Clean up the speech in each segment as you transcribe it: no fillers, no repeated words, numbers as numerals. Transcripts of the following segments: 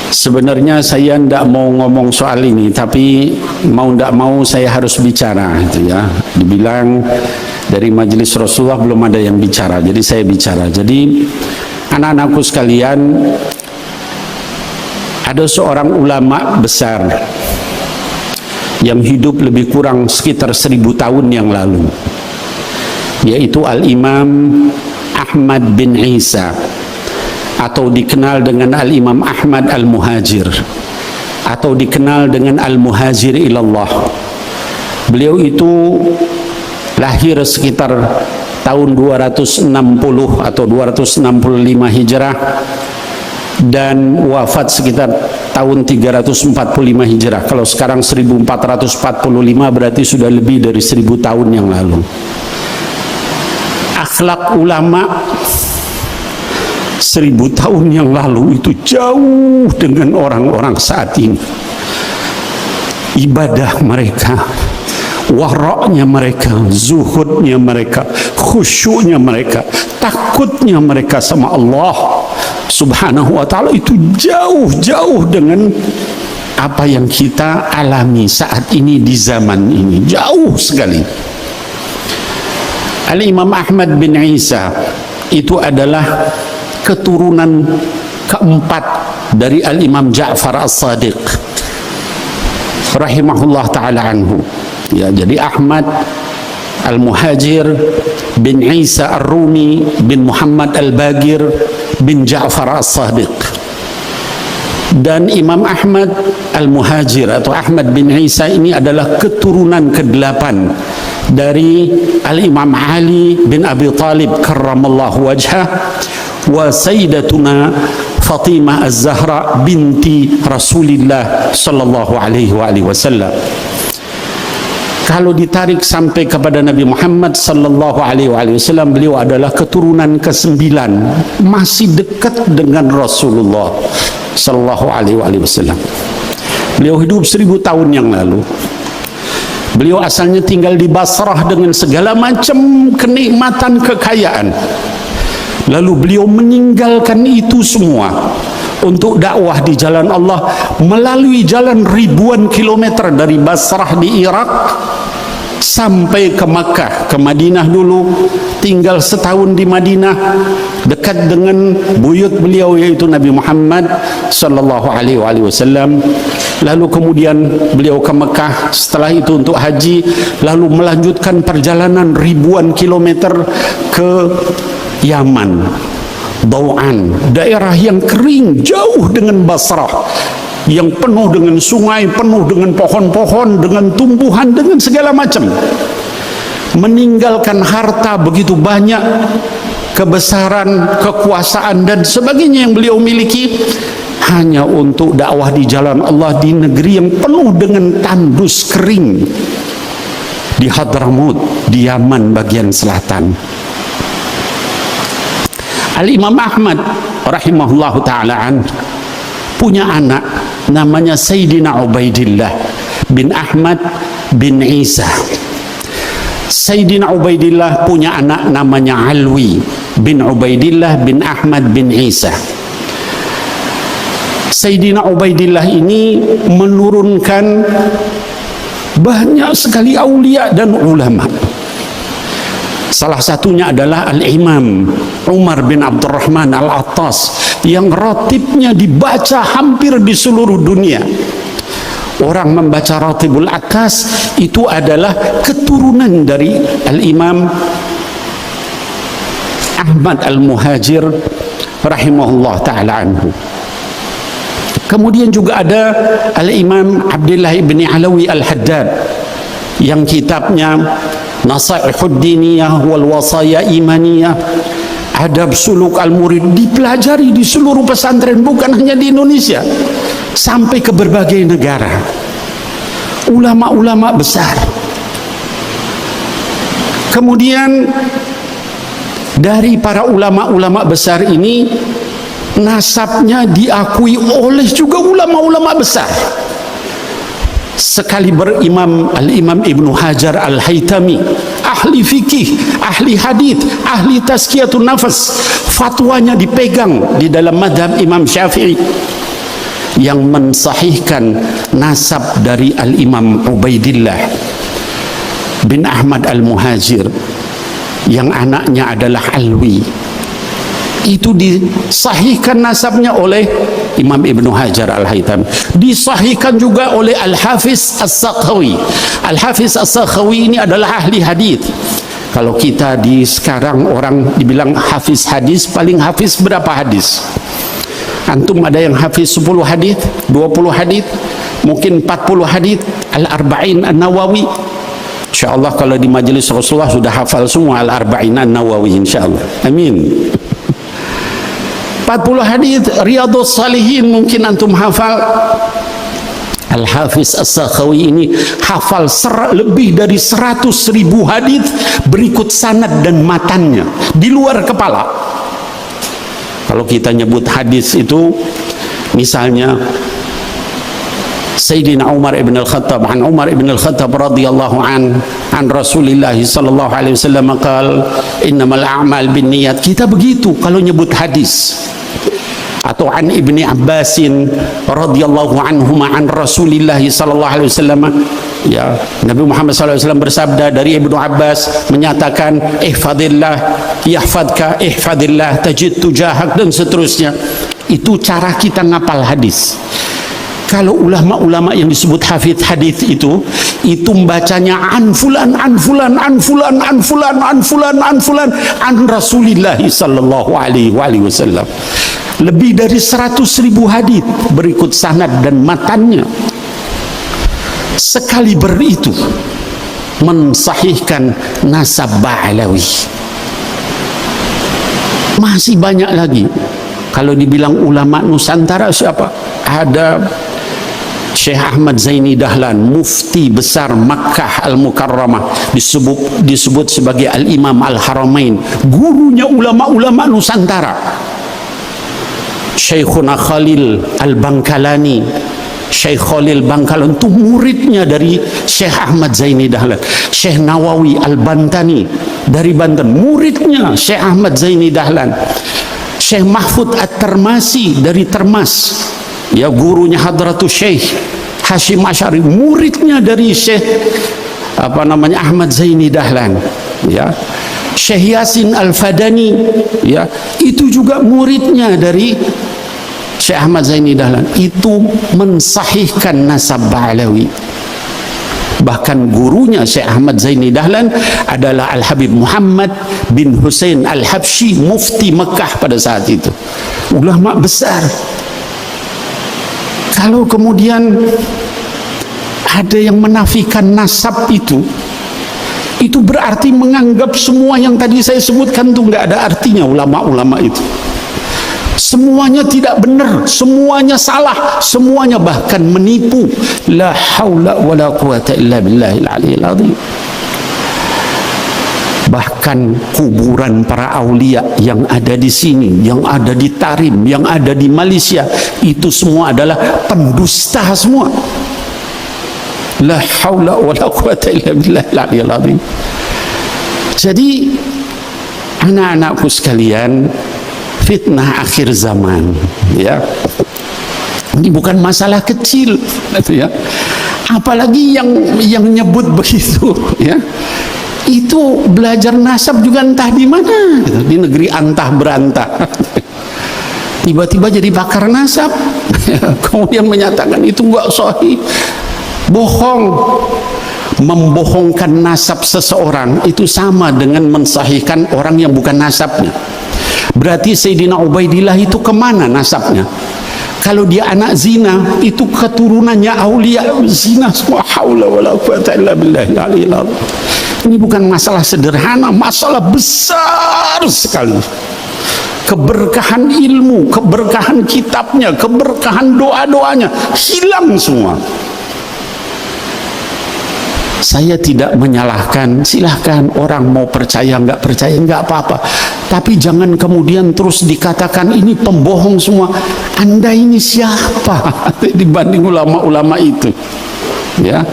Sebenarnya saya tidak mau ngomong soal ini, tapi mau tidak mau saya harus bicara, gitu ya. Dibilang dari majelis Rasulullah belum ada yang bicara, jadi saya bicara. Jadi anak-anakku sekalian, ada seorang ulama besar yang hidup lebih kurang sekitar 1000 tahun yang lalu, yaitu Al-Imam Ahmad bin Isa, atau dikenal dengan Al-Imam Ahmad Al-Muhajir, atau dikenal dengan Al-Muhajir ilallah. Beliau itu lahir sekitar tahun 260 atau 265 Hijrah dan wafat sekitar tahun 345 Hijrah. Kalau sekarang 1445 berarti sudah lebih dari 1000 tahun yang lalu. Akhlak ulama 1000 tahun yang lalu itu jauh dengan orang-orang saat ini. Ibadah mereka, waraknya mereka, zuhudnya mereka, khusyuknya mereka, takutnya mereka sama Allah Subhanahu wa ta'ala itu jauh-jauh dengan apa yang kita alami saat ini di zaman ini, jauh sekali. Al-Imam Ahmad bin Isa itu adalah keturunan keempat dari Al-Imam Ja'far As-Sadiq rahimahullah ta'ala anhu. Ya, jadi Ahmad Al-Muhajir bin Isa Ar-Rumi bin Muhammad Al-Bagir bin Ja'far As-Sadiq. Dan Imam Ahmad Al-Muhajir atau Ahmad bin Isa ini adalah keturunan ke-8 dari Al-Imam Ali bin Abi Talib karramallahu wajhah wa sayyidatuna Fatimah Az-Zahra binti Rasulillah sallallahu alaihi wasallam. Kalau ditarik sampai kepada Nabi Muhammad sallallahu alaihi wasallam, beliau adalah keturunan ke-9, masih dekat dengan Rasulullah sallallahu alaihi wasallam. Beliau hidup 1000 tahun yang lalu. Beliau asalnya tinggal di Basrah dengan segala macam kenikmatan kekayaan. Lalu beliau meninggalkan itu semua untuk dakwah di jalan Allah melalui jalan ribuan kilometer dari Basrah di Irak sampai ke Makkah, ke Madinah dulu, tinggal setahun di Madinah dekat dengan buyut beliau yaitu Nabi Muhammad sallallahu alaihi wasallam. Lalu kemudian beliau ke Mekah, setelah itu untuk haji, lalu melanjutkan perjalanan ribuan kilometer ke Yaman, Dau'an, daerah yang kering jauh dengan Basrah, yang penuh dengan sungai, penuh dengan pohon-pohon, dengan tumbuhan, dengan segala macam. Meninggalkan harta begitu banyak, kebesaran, kekuasaan dan sebagainya yang beliau miliki hanya untuk dakwah di jalan Allah di negeri yang penuh dengan tandus kering, di Hadramut, di Yaman bagian selatan. Al-Imam Ahmad rahimahullahu ta'ala punya anak namanya Sayyidina Ubaidillah bin Ahmad bin Isa. Sayyidina Ubaidillah punya anak namanya Alwi bin Ubaidillah bin Ahmad bin Isa. Sayyidina Ubaidillah ini menurunkan banyak sekali aulia dan ulama. Salah satunya adalah Al-Imam Umar bin Abdurrahman Al-Attas yang ratibnya dibaca hampir di seluruh dunia. Orang membaca Ratibul Akas itu adalah keturunan dari Al-Imam Ahmad Al-Muhajir rahimahullah ta'ala anhu. Kemudian juga ada Al-Imam Abdullah bin Alawi Al-Haddad yang kitabnya Nasaihud Diniyah wal Wasaya Imaniyah, Adab Suluk Al-Murid dipelajari di seluruh pesantren, bukan hanya di Indonesia, sampai ke berbagai negara. Ulama-ulama besar. Kemudian dari para ulama-ulama besar ini, nasabnya diakui oleh juga ulama-ulama besar. Sekali berimam Al-Imam Ibnu Hajar Al-Haytami, ahli fikih, ahli hadith, ahli tazkiyatun nafas, fatwanya dipegang di dalam madhab Imam Syafi'i. yang mensahihkan nasab dari Al-Imam Ubaidillah bin Ahmad Al-Muhajir yang anaknya adalah Alwi. Itu disahihkan nasabnya oleh Imam Ibnu Hajar Al-Haythami, disahihkan juga oleh Al-Hafiz As-Sakhawi. Al-Hafiz As-Sakhawi ini adalah ahli hadis. Kalau kita di sekarang orang dibilang hafiz hadis, paling hafiz berapa hadis? Antum ada yang hafiz 10 hadis, 20 hadis, mungkin 40 hadis. Al-Arba'in An-Nawawi, insyaallah kalau di majelis Rasulullah sudah hafal semua Al-Arba'in An-Nawawi insyaallah. Amin. 40 hadis. Riyadhus Shalihin mungkin antum hafal. Al-Hafiz As-Sakhawi ini hafal lebih dari 100.000 hadis berikut sanad dan matannya di luar kepala. Kalau kita nyebut hadis itu, misalnya Sayyidina Umar ibn al-Khattab, an Umar ibn al-Khattab radhiyallahu an Rasulillah sallallahu alaihi wasallam qala innamal a'mal binniyat. Kita begitu kalau nyebut hadis. Atau an Ibni Abbasin radhiyallahu anhuma an Rasulillah sallallahu alaihi wasallam, ya, Nabi Muhammad sallallahu alaihi wasallam bersabda, dari Ibnu Abbas menyatakan ihfadillah yahfadka, ihfadillah tajid tujahak, dan seterusnya. Itu cara kita ngapal hadis. Kalau ulama-ulama yang disebut hafidz hadis itu membacanya an fulan an fulan an fulan an fulan an fulan an fulan an Rasulillah sallallahu alaihi wasallam. Lebih dari 100.000 hadis berikut sanad dan matannya. Sekaliber itu mensahihkan nasab Ba'alawi. Masih banyak lagi. Kalau dibilang ulama Nusantara siapa? Ada Syekh Ahmad Zaini Dahlan, mufti besar Makkah Al-Mukarramah, disebut sebagai Al-Imam Al-Haramain, gurunya ulama-ulama Nusantara. Syekhuna Khalil Al-Bangkalani, Syekh Khalil Bangkalan itu muridnya dari Syekh Ahmad Zaini Dahlan. Syekh Nawawi Al-Bantani dari Banten, muridnya Syekh Ahmad Zaini Dahlan. Syekh Mahfud At-Termasi dari Termas, ya, gurunya Hadratus Syekh Hashim Asy'ari, muridnya dari Syekh Ahmad Zaini Dahlan, ya. Syekh Yasin Al-Fadani, ya, itu juga muridnya dari Syekh Ahmad Zaini Dahlan. Itu mensahihkan nasab Ba'alawi. Bahkan gurunya Syekh Ahmad Zaini Dahlan adalah Al-Habib Muhammad bin Hussein Al-Habsyi, mufti Mekah pada saat itu, ulama besar. Kalau kemudian ada yang menafikan nasab itu berarti menganggap semua yang tadi saya sebutkan itu nggak ada artinya. Ulama-ulama itu semuanya tidak benar, semuanya salah, semuanya bahkan menipu. La haula wala quwata illa billahil aliyil azim. Bahkan kuburan para aulia yang ada di sini, yang ada di Tarim, yang ada di Malaysia, itu semua adalah pendusta semua. La haula wala quwata illa billahil aliyil azim. Jadi anak-anakku sekalian, fitnah akhir zaman, ya, ini bukan masalah kecil, ya. Apalagi yang nyebut begitu, ya, itu belajar nasab juga entah di mana, di negeri antah berantah. Tiba-tiba jadi pakar nasab, kemudian menyatakan itu enggak sahih. Bohong. Membohongkan nasab seseorang itu sama dengan mensahihkan orang yang bukan nasabnya. Berarti Sayyidina Ubaidillah itu kemana nasabnya? Kalau dia anak zina, itu keturunannya aulia zina semua. Haula wala quwata illa billahil aliyil azim. Ini bukan masalah sederhana, masalah besar sekali. Keberkahan ilmu, keberkahan kitabnya, keberkahan doa-doanya hilang semua. Saya tidak menyalahkan, silahkan orang mau percaya nggak percaya nggak apa-apa, tapi jangan kemudian terus dikatakan ini pembohong semua. Anda ini siapa dibanding ulama-ulama itu, ya?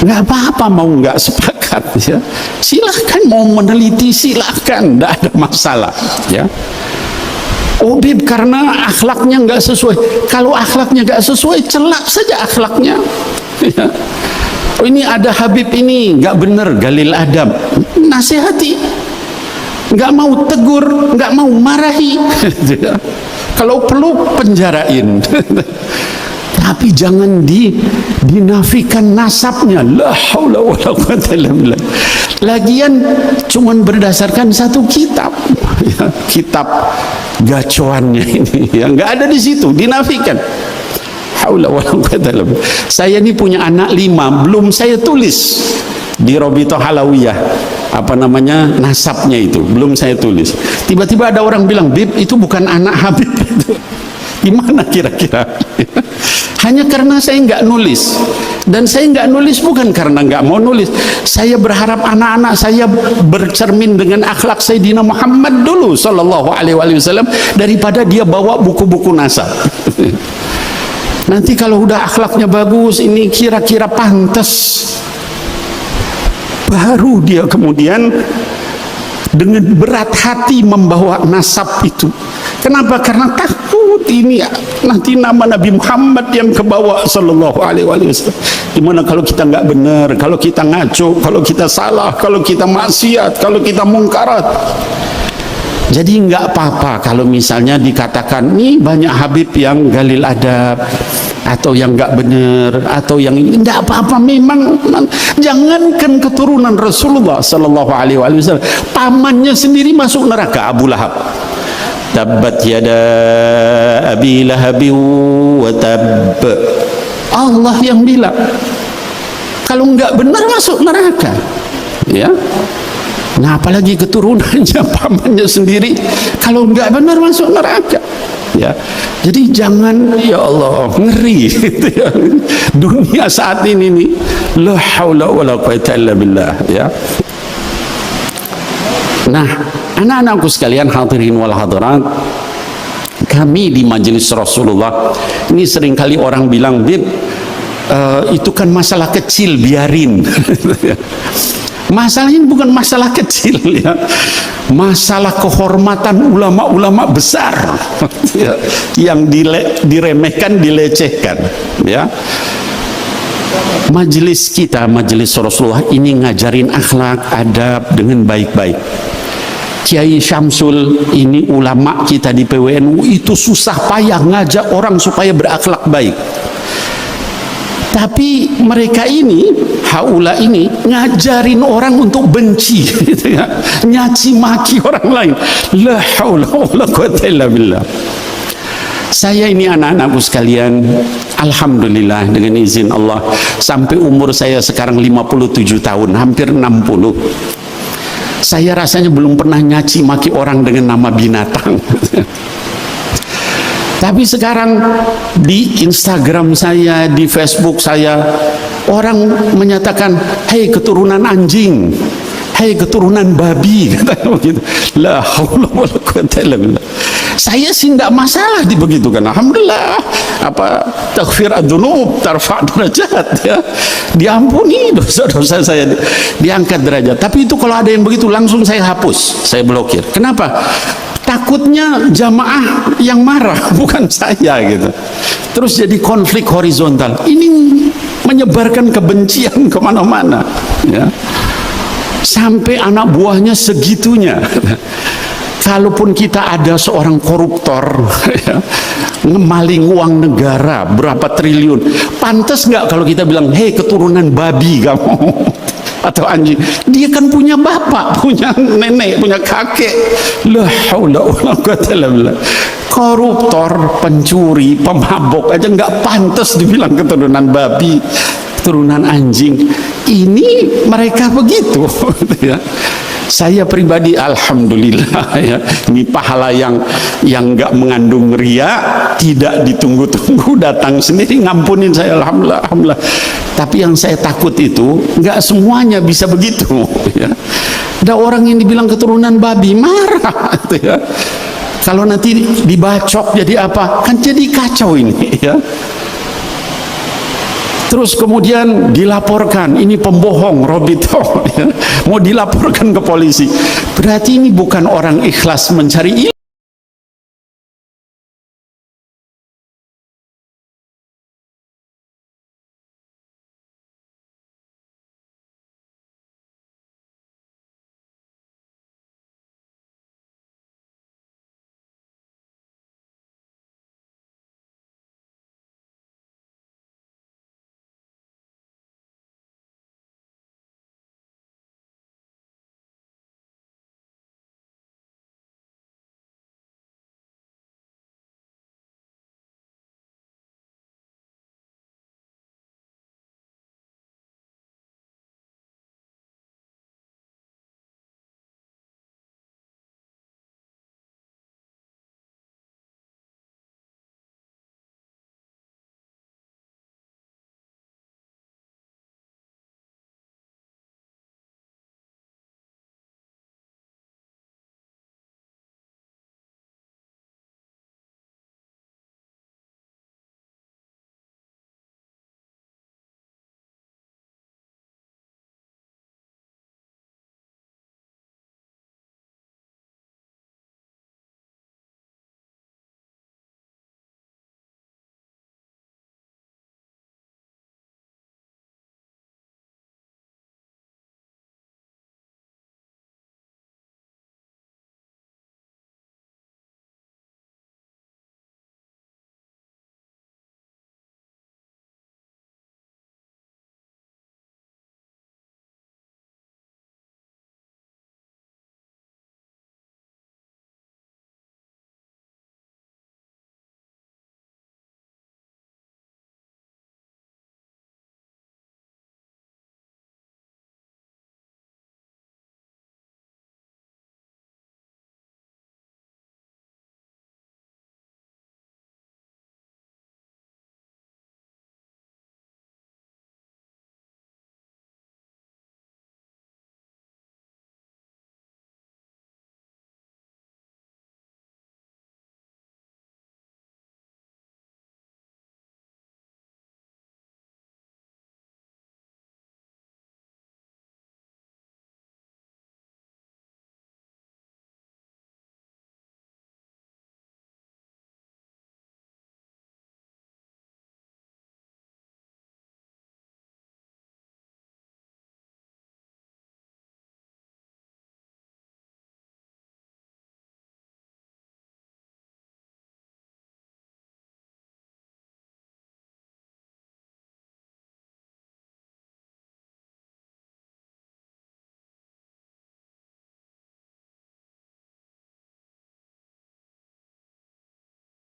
Nggak apa-apa mau nggak sepakat, ya, silahkan mau meneliti silahkan, nggak ada masalah, ya. Oh Bib, karena akhlaknya nggak sesuai. Kalau akhlaknya nggak sesuai, celak saja akhlaknya. Ya. Oh ini ada Habib ini nggak bener, galil adab, nasihati. Nggak mau tegur, nggak mau marahi. Kalau perlu penjarain. Tapi jangan dinafikan nasabnya. La haula wala quwwata illa billah. Lagian cuman berdasarkan satu kitab, ya, kitab gacoannya ini, yang nggak ada di situ, dinafikan. Haula wala quwwata illa billah. Saya ini punya anak 5, belum saya tulis di Robito Halawiyah, apa namanya, nasabnya itu belum saya tulis. Tiba-tiba ada orang bilang, Bib, itu bukan anak Habib itu. Gimana kira-kira? Hanya karena saya nggak nulis, dan saya nggak nulis bukan karena nggak mau nulis. Saya berharap anak-anak saya bercermin dengan akhlak Sayyidina Muhammad dulu Sallallahu Alaihi Wasallam, daripada dia bawa buku-buku nasab. Nanti kalau udah akhlaknya bagus, ini kira-kira pantas, baru dia kemudian dengan berat hati membawa nasab itu. Kenapa? Karena takut ini nanti nama Nabi Muhammad yang kebawa Sallallahu Alaihi Wasallam. Gimana kalau kita nggak benar, kalau kita ngaco, kalau kita salah, kalau kita maksiat, kalau kita mungkarat. Jadi nggak apa-apa kalau misalnya dikatakan nih banyak Habib yang galil adab, atau yang nggak benar, atau yang ini, nggak apa-apa. Memang jangankan keturunan Rasulullah Sallallahu Alaihi Wasallam, pamannya sendiri masuk neraka, Abu Lahab. Tabbat yada abi lahabi wa tab. Allah yang bilang kalau nggak benar masuk neraka, ya. Nah apalagi keturunannya, pamannya sendiri, kalau nggak benar masuk neraka, ya. Jadi jangan, ya Allah, ngeri gitu ya. Dunia saat ini nih, la haula wala quwwata illa billah, ya. Nah, anak-anakku sekalian, hadirin wal hadirat, kami di majelis Rasulullah ini seringkali orang bilang, Bib, itu kan masalah kecil, biarin. Masalah ini bukan masalah kecil, ya. Masalah kehormatan ulama-ulama besar, ya, yang diremehkan, dilecehkan, ya. Majelis kita, majelis Rasulullah ini ngajarin akhlak, adab dengan baik-baik. Kiai Syamsul ini ulama kita di PWNU itu susah payah ngajak orang supaya berakhlak baik. Tapi mereka ini, haula ini, ngajarin orang untuk benci, gitu ya, nyaci maki orang lain. La haula wala quwwata illa billah. Saya ini anak-anakku sekalian, alhamdulillah dengan izin Allah, sampai umur saya sekarang 57 tahun, hampir 60. Saya rasanya belum pernah nyaci maki orang dengan nama binatang. Tapi sekarang di Instagram saya, di Facebook saya, orang menyatakan, hei keturunan anjing, hei keturunan babi, kata begitu. La haula wala quwwata illa billah. Saya sih tidak masalah dibegitukan, alhamdulillah. Apa taghfir adzunub tarfa' derajat, ya. Diampuni dosa-dosa saya, diangkat derajat. Tapi itu kalau ada yang begitu langsung saya hapus, saya blokir. Kenapa? Takutnya jamaah yang marah, bukan saya, gitu. Terus jadi konflik horizontal. Ini menyebarkan kebencian kemana-mana, ya. Sampai anak buahnya segitunya. Kalaupun kita ada seorang koruptor, ya, ngemaling uang negara berapa triliun, pantas nggak kalau kita bilang, hei keturunan babi kamu atau anjing? Dia kan punya bapak, punya nenek, punya kakek. La haula wala quwwata illa billah. Koruptor, pencuri, pemabok aja nggak pantas dibilang keturunan babi, keturunan anjing. Ini mereka begitu, ya. Saya pribadi alhamdulillah, ya, ini pahala yang nggak mengandung ria, tidak ditunggu-tunggu, datang sendiri ngampunin saya, alhamdulillah, alhamdulillah. Tapi yang saya takut itu nggak semuanya bisa begitu, ya. Ada orang yang dibilang keturunan babi marah, ya. Kalau nanti dibacok jadi apa? Kan jadi kacau ini, ya. Terus kemudian dilaporkan, ini pembohong Robito, ya. Mau dilaporkan ke polisi. Berarti ini bukan orang ikhlas mencari ilmu.